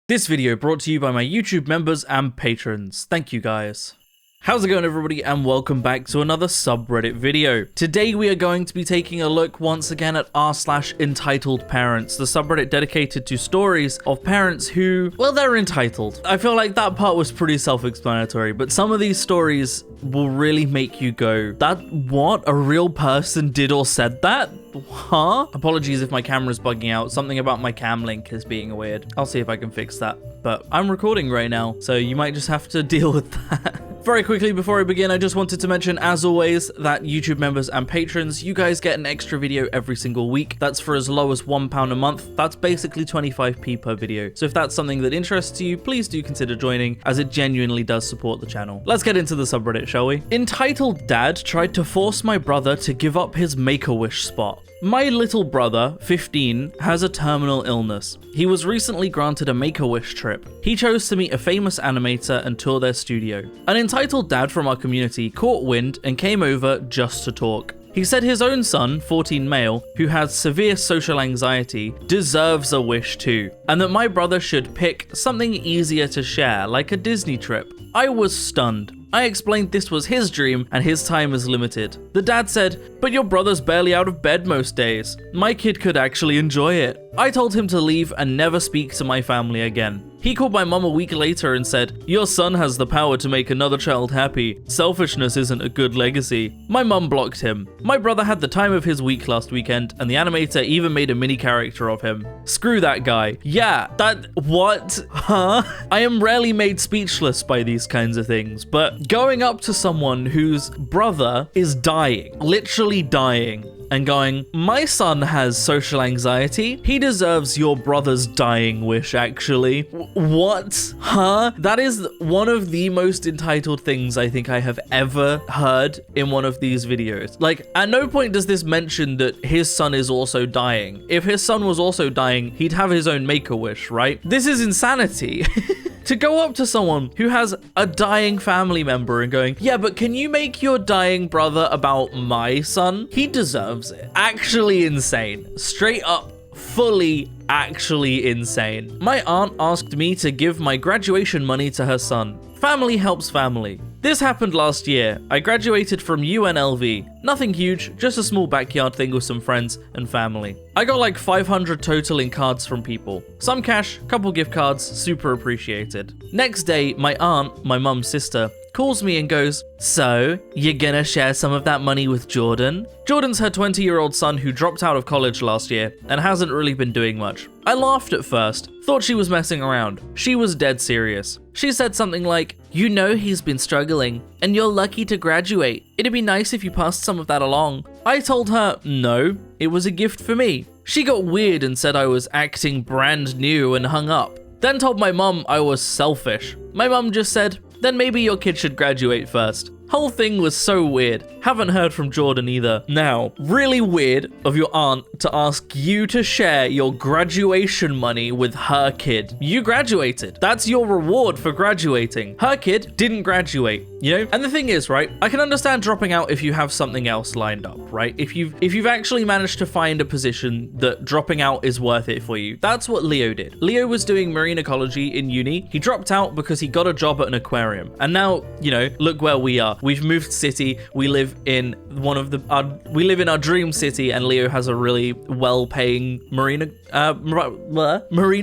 This video brought to you by my YouTube members and patrons. Thank you guys. How's it going everybody, and welcome back to another subreddit video. Today we are going to be taking a look once again at r/entitledparents, the subreddit dedicated to stories of parents who, well, they're entitled. I feel like that part was pretty self-explanatory, but some of these stories will really make you go, what? A real person did or said that? Huh? Apologies if my camera's bugging out. Something about my cam link is being weird. I'll see if I can fix that. But I'm recording right now, so you might just have to deal with that. Very quickly before I begin, I just wanted to mention, as always, that YouTube members and patrons, you guys get an extra video every single week. That's for as low as £1 a month. That's basically 25p per video. So if that's something that interests you, please do consider joining, as it genuinely does support the channel. Let's get into the subreddit, shall we? Entitled Dad tried to force my brother to give up his Make-A-Wish spot. My little brother, 15, has a terminal illness. He was recently granted a Make-A-Wish trip. He chose to meet a famous animator and tour their studio. An entitled dad from our community caught wind and came over just to talk. He said his own son, 14 male, who has severe social anxiety, deserves a wish too, and that my brother should pick something easier to share, like a Disney trip. I was stunned. I explained this was his dream and his time is limited. The dad said, "But your brother's barely out of bed most days. My kid could actually enjoy it." I told him to leave and never speak to my family again. He called my mum a week later and said, "Your son has the power to make another child happy. Selfishness isn't a good legacy." My mum blocked him. My brother had the time of his week last weekend, and the animator even made a mini character of him. Screw that guy. Yeah, what? Huh? I am rarely made speechless by these kinds of things, but going up to someone whose brother is dying, literally dying, and going, "My son has social anxiety. He deserves your brother's dying wish, actually." What? Huh? That is one of the most entitled things I think I have ever heard in one of these videos. Like, at no point does this mention that his son is also dying. If his son was also dying, he'd have his own Make-A-Wish, right? This is insanity. To go up to someone who has a dying family member and going, "Yeah, but can you make your dying brother about my son? He deserves it." Actually insane. Straight up, fully actually insane. My aunt asked me to give my graduation money to her son. Family helps family. This happened last year. I graduated from UNLV. Nothing huge, just a small backyard thing with some friends and family. I got like 500 total in cards from people. Some cash, couple gift cards, super appreciated. Next day, my aunt, my mum's sister, calls me and goes, "So, you're gonna share some of that money with Jordan?" Jordan's her 20-year-old son who dropped out of college last year and hasn't really been doing much. I laughed at first, thought she was messing around. She was dead serious. She said something like, "You know he's been struggling, and you're lucky to graduate. It'd be nice if you passed some of that along." I told her, no, it was a gift for me. She got weird and said I was acting brand new and hung up. Then told my mum I was selfish. My mum just said, "Then maybe your kid should graduate first." Whole thing was so weird. Haven't heard from Jordan either. Now, really weird of your aunt to ask you to share your graduation money with her kid. You graduated. That's your reward for graduating. Her kid didn't graduate, you know? And the thing is, right, I can understand dropping out if you have something else lined up, right? If you've actually managed to find a position that dropping out is worth it for you. That's what Leo did. Leo was doing marine ecology in uni. He dropped out because he got a job at an aquarium. And now, you know, look where we are. We've moved city. We live in our dream city, and Leo has a really well-paying marine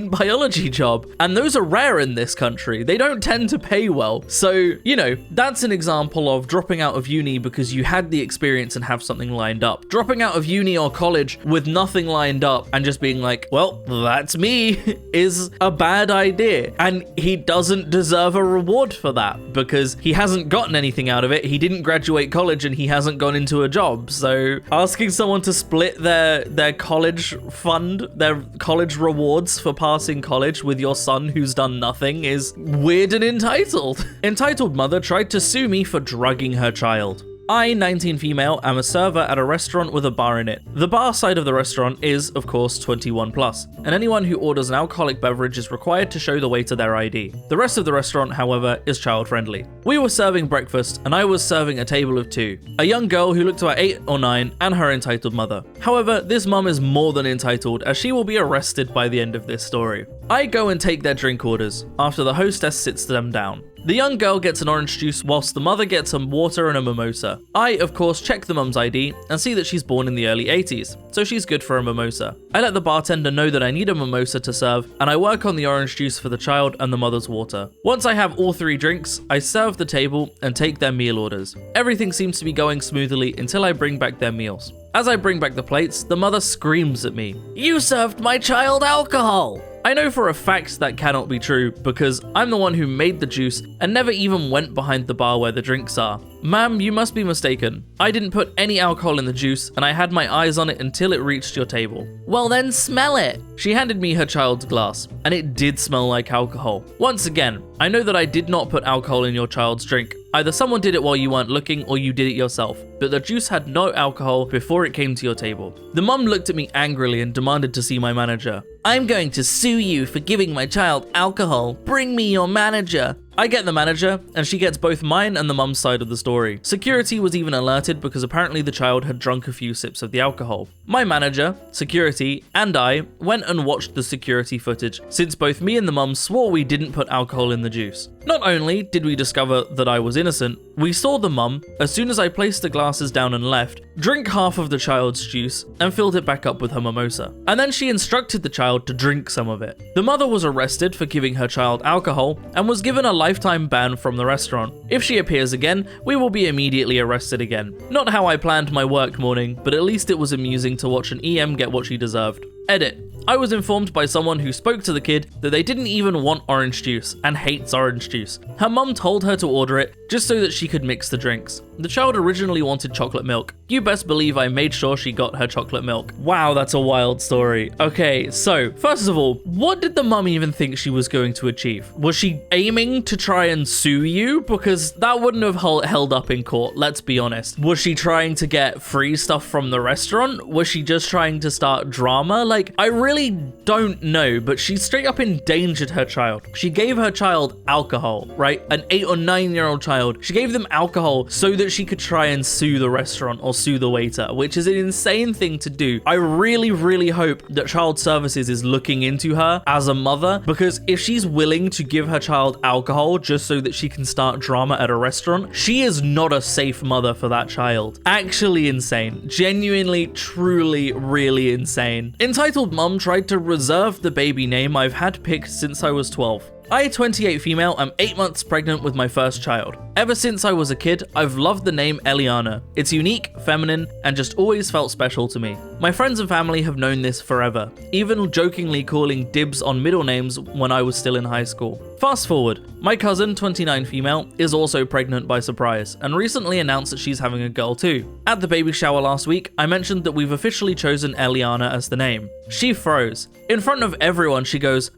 biology job. And those are rare in this country. They don't tend to pay well. So, you know, that's an example of dropping out of uni because you had the experience and have something lined up. Dropping out of uni or college with nothing lined up and just being like, "Well, that's me," is a bad idea. And he doesn't deserve a reward for that because he hasn't gotten anything out of it. He didn't graduate college and he hasn't gone into a job. So asking someone to split their college fund, their college rewards for passing college with your son who's done nothing is weird and entitled. Entitled mother tried to sue me for drugging her child. I, 19 female, am a server at a restaurant with a bar in it. The bar side of the restaurant is, of course, 21 plus, and anyone who orders an alcoholic beverage is required to show the waiter their ID. The rest of the restaurant, however, is child friendly. We were serving breakfast, and I was serving a table of 2. A young girl who looked about 8 or 9, and her entitled mother. However, this mum is more than entitled, as she will be arrested by the end of this story. I go and take their drink orders, after the hostess sits them down. The young girl gets an orange juice whilst the mother gets some water and a mimosa. I, of course, check the mum's ID and see that she's born in the early 80s, so she's good for a mimosa. I let the bartender know that I need a mimosa to serve, and I work on the orange juice for the child and the mother's water. Once I have all 3 drinks, I serve the table and take their meal orders. Everything seems to be going smoothly until I bring back their meals. As I bring back the plates, the mother screams at me, "You served my child alcohol!" I know for a fact that cannot be true because I'm the one who made the juice and never even went behind the bar where the drinks are. Ma'am, you must be mistaken. I didn't put any alcohol in the juice and I had my eyes on it until it reached your table. Well then smell it. She handed me her child's glass and it did smell like alcohol. Once again, I know that I did not put alcohol in your child's drink. Either someone did it while you weren't looking or you did it yourself, but the juice had no alcohol before it came to your table. The mum looked at me angrily and demanded to see my manager. I'm going to sue you for giving my child alcohol. Bring me your manager. I get the manager, and she gets both mine and the mum's side of the story. Security was even alerted because apparently the child had drunk a few sips of the alcohol. My manager, security, and I went and watched the security footage, since both me and the mum swore we didn't put alcohol in the juice. Not only did we discover that I was innocent, we saw the mum, as soon as I placed the glasses down and left, drink half of the child's juice and filled it back up with her mimosa. And then she instructed the child to drink some of it. The mother was arrested for giving her child alcohol and was given a lifetime ban from the restaurant. If she appears again, we will be immediately arrested again. Not how I planned my work morning, but at least it was amusing to watch an EM get what she deserved. Edit. I was informed by someone who spoke to the kid that they didn't even want orange juice and hates orange juice. Her mum told her to order it just so that she could mix the drinks. The child originally wanted chocolate milk. You best believe I made sure she got her chocolate milk. Wow, that's a wild story. Okay, so first of all, what did the mum even think she was going to achieve? Was she aiming to try and sue you? Because that wouldn't have held up in court, let's be honest. Was she trying to get free stuff from the restaurant? Was she just trying to start drama? Like, I really don't know, but she straight up endangered her child. She gave her child alcohol, right? An 8 or 9-year-old child. She gave them alcohol so that she could try and sue the restaurant or sue the waiter, which is an insane thing to do. I really, really hope that Child Services is looking into her as a mother, because if she's willing to give her child alcohol just so that she can start drama at a restaurant, she is not a safe mother for that child. Actually insane. Genuinely, truly, really insane. Entitled Mum tried to reserve the baby name I've had picked since I was 12. I, 28 female, am 8 months pregnant with my first child. Ever since I was a kid, I've loved the name Eliana. It's unique, feminine, and just always felt special to me. My friends and family have known this forever, even jokingly calling dibs on middle names when I was still in high school. Fast forward, my cousin, 29 female, is also pregnant by surprise, and recently announced that she's having a girl too. At the baby shower last week, I mentioned that we've officially chosen Eliana as the name. She froze. In front of everyone, she goes,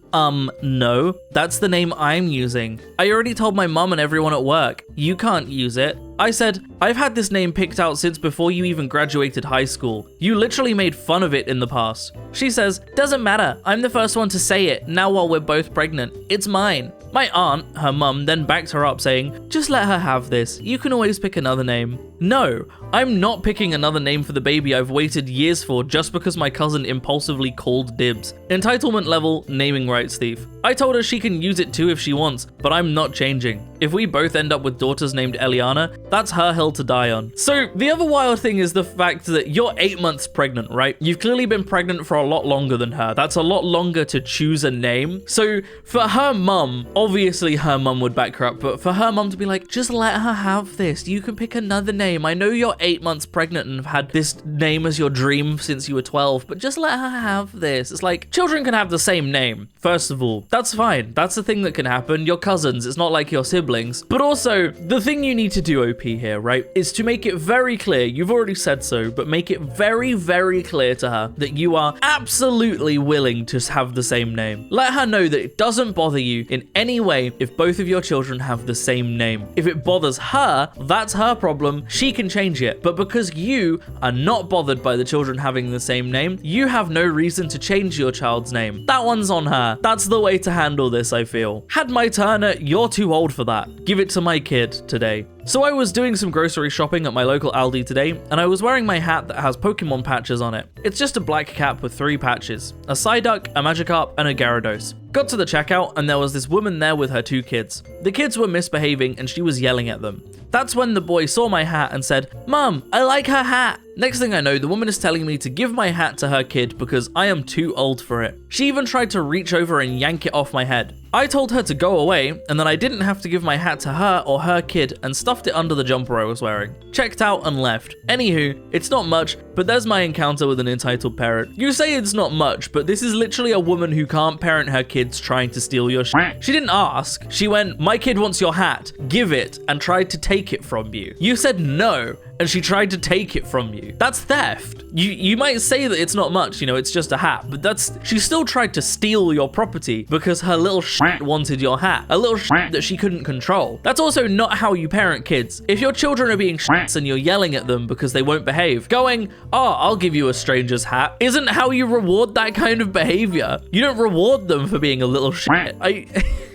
no, that's the name I'm using. I already told my mum and everyone at work. You can't use it. I said, I've had this name picked out since before you even graduated high school. You literally made fun of it in the past. She says, doesn't matter. I'm the first one to say it, now while we're both pregnant. It's mine. My aunt, her mum, then backed her up saying, just let her have this. You can always pick another name. No, I'm not picking another name for the baby I've waited years for just because my cousin impulsively called dibs. Entitlement level, naming rights thief. I told her she can use it too if she wants, but I'm not changing. If we both end up with daughters named Eliana, that's her hill to die on. So the other wild thing is the fact that you're 8 months pregnant, right? You've clearly been pregnant for a lot longer than her. That's a lot longer to choose a name. So for her mum, obviously her mum would back her up, but for her mum to be like, just let her have this. You can pick another name. I know you're 8 months pregnant and have had this name as your dream since you were 12, but just let her have this. It's like, children can have the same name. First of all, that's fine. That's the thing that can happen. You're cousins. It's not like your siblings. siblings. But also, the thing you need to do, OP, here, right, is to make it very clear, you've already said so, but make it very, very clear to her that you are absolutely willing to have the same name. Let her know that it doesn't bother you in any way if both of your children have the same name. If it bothers her, that's her problem. She can change it. But because you are not bothered by the children having the same name, you have no reason to change your child's name. That one's on her. That's the way to handle this, I feel. Had my turn at, you're too old for that. Give it to my kid today. So I was doing some grocery shopping at my local Aldi today, and I was wearing my hat that has Pokemon patches on it. It's just a black cap with 3 patches, a Psyduck, a Magikarp, and a Gyarados. Got to the checkout, and there was this woman there with her 2 kids. The kids were misbehaving, and she was yelling at them. That's when the boy saw my hat and said, "Mum, I like her hat." Next thing I know, the woman is telling me to give my hat to her kid because I am too old for it. She even tried to reach over and yank it off my head. I told her to go away, and then I didn't have to give my hat to her or her kid and stuffed it under the jumper I was wearing. Checked out and left. Anywho, it's not much, but there's my encounter with an entitled parent. You say it's not much, but this is literally a woman who can't parent her kids trying to steal your shit. She didn't ask. She went, "My kid wants your hat, give it," and tried to take it from you. You said no, and she tried to take it from you. That's theft. You might say that it's not much, you know, it's just a hat, but she still tried to steal your property because her little shit wanted your hat. A little shit that she couldn't control. That's also not how you parent kids. If your children are being shits and you're yelling at them because they won't behave, going, "Oh, I'll give you a stranger's hat," isn't how you reward that kind of behavior. You don't reward them for being a little shit.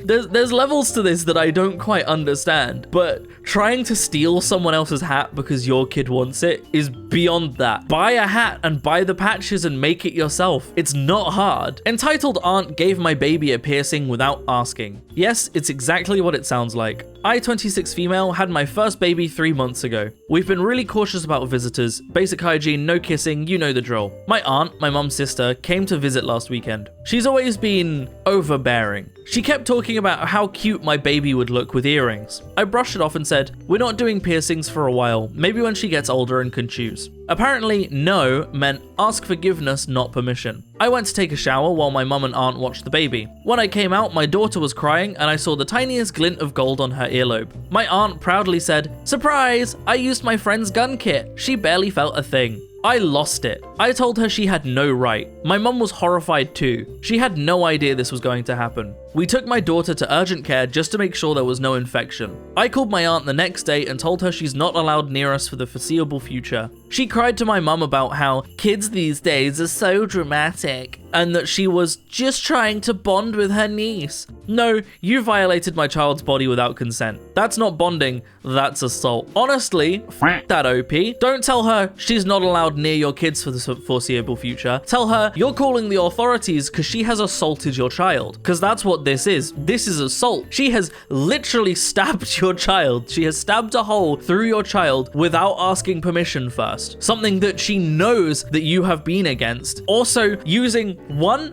There's levels to this that I don't quite understand, but trying to steal someone else's hat because your kid wants it is beyond that. Buy a hat and buy the patches and make it yourself. It's not hard. Entitled aunt gave my baby a piercing without asking. Yes, it's exactly what it sounds like. I, 26 female, had my first baby 3 months ago. We've been really cautious about visitors, basic hygiene, no kissing, you know the drill. My aunt, my mum's sister, came to visit last weekend. She's always been overbearing. She kept talking about how cute my baby would look with earrings. I brushed it off and said, "We're not doing piercings for a while, maybe when she gets older and can choose." Apparently, no meant ask forgiveness, not permission. I went to take a shower while my mum and aunt watched the baby. When I came out, my daughter was crying and I saw the tiniest glint of gold on her earlobe. My aunt proudly said, "Surprise! I used my friend's gun kit. She barely felt a thing." I lost it. I told her she had no right. My mum was horrified too. She had no idea this was going to happen. We took my daughter to urgent care just to make sure there was no infection. I called my aunt the next day and told her she's not allowed near us for the foreseeable future. She cried to my mum about how kids these days are so dramatic and that she was just trying to bond with her niece. No, you violated my child's body without consent. That's not bonding, that's assault. Honestly, f that OP. Don't tell her she's not allowed near your kids for the foreseeable future. Tell her you're calling the authorities because she has assaulted your child. Because that's what this is. This is assault. She has literally stabbed your child. She has stabbed a hole through your child without asking permission first. Something that she knows that you have been against. Also, using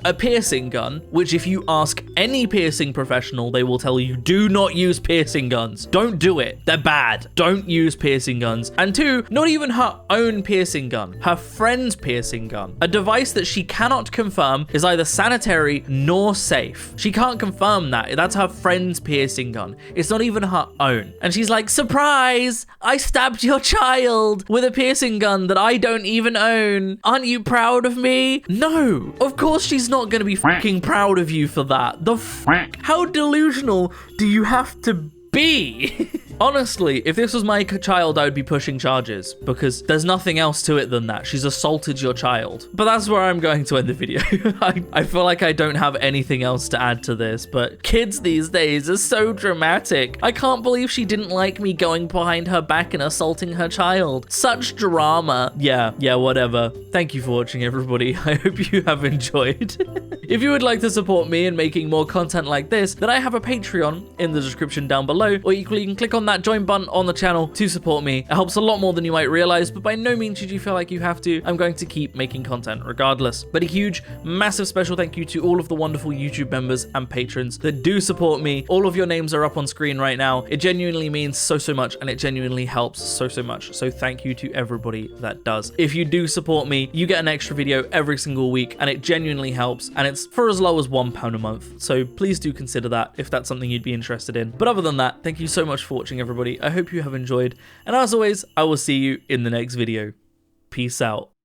a piercing gun, which if you ask any piercing professional, they will tell you, do not use piercing guns. Don't do it. They're bad. Don't use piercing guns. And 2, not even her own piercing gun, her friend's piercing gun. A device that she cannot confirm is either sanitary nor safe. She can't confirm that. That's her friend's piercing gun. It's not even her own. And she's like, "Surprise! I stabbed your child with a piercing gun that I don't even own. Aren't you proud of me?" No, of course she's not gonna be fucking proud of you for that. The fuck? How delusional do you have to be? Honestly, if this was my child, I would be pushing charges because there's nothing else to it than that. She's assaulted your child. But that's where I'm going to end the video. I feel like I don't have anything else to add to this, but kids these days are so dramatic. I can't believe she didn't like me going behind her back and assaulting her child. Such drama. Yeah, whatever. Thank you for watching, everybody. I hope you have enjoyed. If you would like to support me in making more content like this, then I have a Patreon in the description down below, or equally you can click on that join button on the channel to support me. It helps a lot more than you might realize, but by no means should you feel like you have to. I'm going to keep making content regardless. But a huge, massive special thank you to all of the wonderful YouTube members and patrons that do support me. All of your names are up on screen right now. It genuinely means so much, and it genuinely helps so much. So thank you to everybody that does. If you do support me, you get an extra video every single week, and it genuinely helps, and it's for as low as £1 a month. So please do consider that if that's something you'd be interested in. But other than that, thank you so much for watching, everybody. I hope you have enjoyed, and as always, I will see you in the next video. Peace out.